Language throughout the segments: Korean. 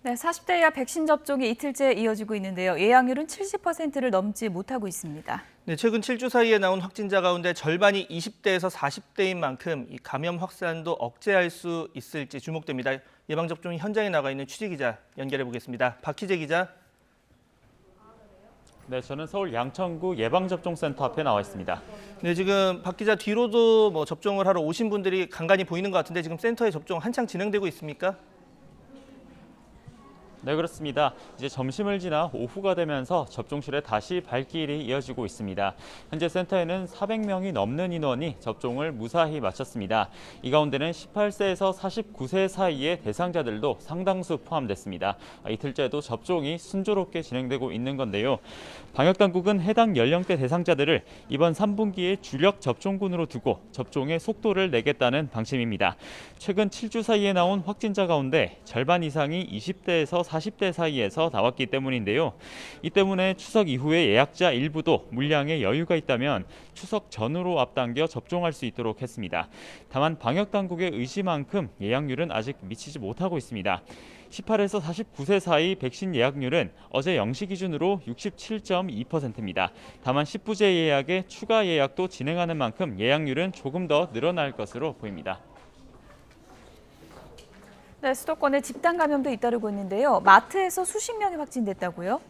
네, 40대 이하 백신 접종이 이틀째 이어지고 있는데요. 예약률은 70%를 넘지 못하고 있습니다. 네, 최근 7주 사이에 나온 확진자 가운데 절반이 20대에서 40대인 만큼 이 감염 확산도 억제할 수 있을지 주목됩니다. 예방접종 현장에 나가 있는 취재기자 연결해 보겠습니다. 박희재 기자. 네, 저는 서울 양천구 예방접종센터 앞에 나와 있습니다. 네, 지금 박 기자 뒤로도 접종을 하러 오신 분들이 간간히 보이는 것 같은데 지금 센터에 접종 한창 진행되고 있습니까? 네, 그렇습니다. 이제 점심을 지나 오후가 되면서 접종실에 다시 발길이 이어지고 있습니다. 현재 센터에는 400명이 넘는 인원이 접종을 무사히 마쳤습니다. 이 가운데는 18세에서 49세 사이의 대상자들도 상당수 포함됐습니다. 이틀째도 접종이 순조롭게 진행되고 있는 건데요. 방역당국은 해당 연령대 대상자들을 이번 3분기에 주력 접종군으로 두고 접종의 속도를 내겠다는 방침입니다. 최근 7주 사이에 나온 확진자 가운데 절반 이상이 20대에서 40대 사이에서 나왔기 때문인데요. 이 때문에 추석 이후에 예약자 일부도 물량에 여유가 있다면 추석 전후로 앞당겨 접종할 수 있도록 했습니다. 다만 방역당국의 의지만큼 예약률은 아직 미치지 못하고 있습니다. 18에서 49세 사이 백신 예약률은 어제 0시 기준으로 67.2%입니다. 다만 10부제 예약에 추가 예약도 진행하는 만큼 예약률은 조금 더 늘어날 것으로 보입니다. 네, 수도권에 집단 감염도 잇따르고 있는데요. 마트에서 수십 명이 확진됐다고요?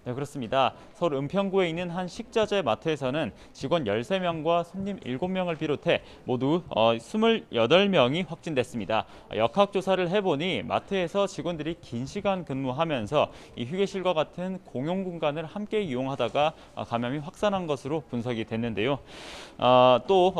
네, 그렇습니다. 서울 은평구에 있는 한 식자재 마트에서는 직원 13명과 손님 7명을 비롯해 모두 28명이 확진됐습니다. 역학조사를 해보니 마트에서 직원들이 긴 시간 근무하면서 이 휴게실과 같은 공용 공간을 함께 이용하다가 감염이 확산한 것으로 분석이 됐는데요. 또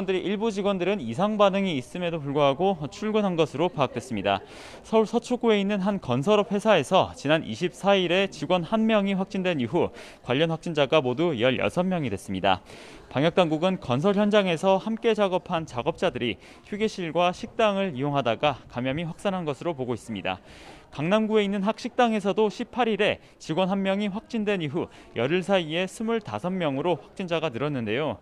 일부 직원들은 이상 반응이 있음에도 불구하고 출근한 것으로 파악됐습니다. 서울 서초구에 있는 한 건설업 회사에서 지난 24일에 직원 1명이 확진된 이후 관련 확진자가 모두 16명이 됐습니다. 방역당국은 건설 현장에서 함께 작업한 작업자들이 휴게실과 식당을 이용하다가 감염이 확산한 것으로 보고 있습니다. 강남구에 있는 학식당에서도 18일에 직원 1명이 확진된 이후 열흘 사이에 25명으로 확진자가 늘었는데요.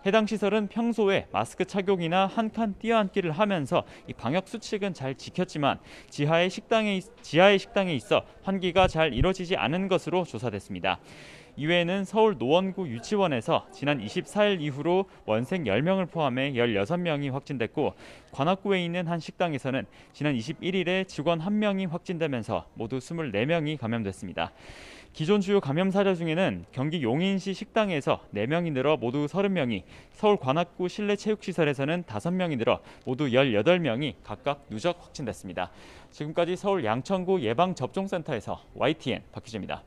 해당 시설은 평소에 마스크 착용이나 한 칸 뛰어앉기를 하면서 이 방역 수칙은 잘 지켰지만 지하의 식당에 있어 환기가 잘 이루어지지 않은 것으로 조사됐습니다. 이외에는 서울 노원구 유치원에서 지난 24일 이후로 원생 10명을 포함해 16명이 확진됐고 관악구에 있는 한 식당에서는 지난 21일에 직원 1명이 확진되면서 모두 24명이 감염됐습니다. 기존 주요 감염 사례 중에는 경기 용인시 식당에서 4명이 늘어 모두 30명이, 서울 관악구 실내 체육시설에서는 5명이 늘어 모두 18명이 각각 누적 확진됐습니다. 지금까지 서울 양천구 예방접종센터에서 YTN 박희재입니다.